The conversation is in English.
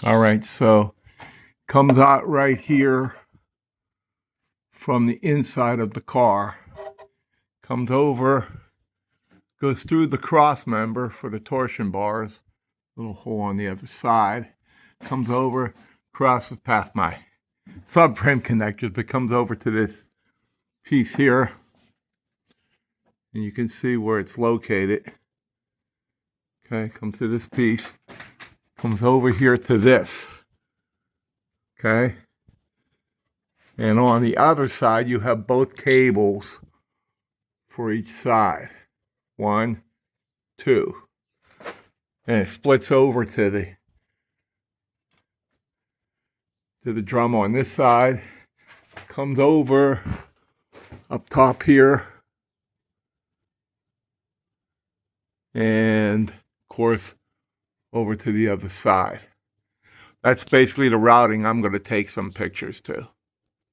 All right, so comes out right here from the inside of the car, comes over, goes through the cross member for the torsion bars, little hole on the other side, comes over, crosses past my subframe connectors, but comes over to this piece here, and you can see where it's located. Okay, comes to this piece, comes over here to this. Okay, and on the other side, you have both cables for each side. 1, 2. And it splits over to the drum on this side, comes over up top here, and of course over to the other side. That's basically the routing I'm going to take some pictures to.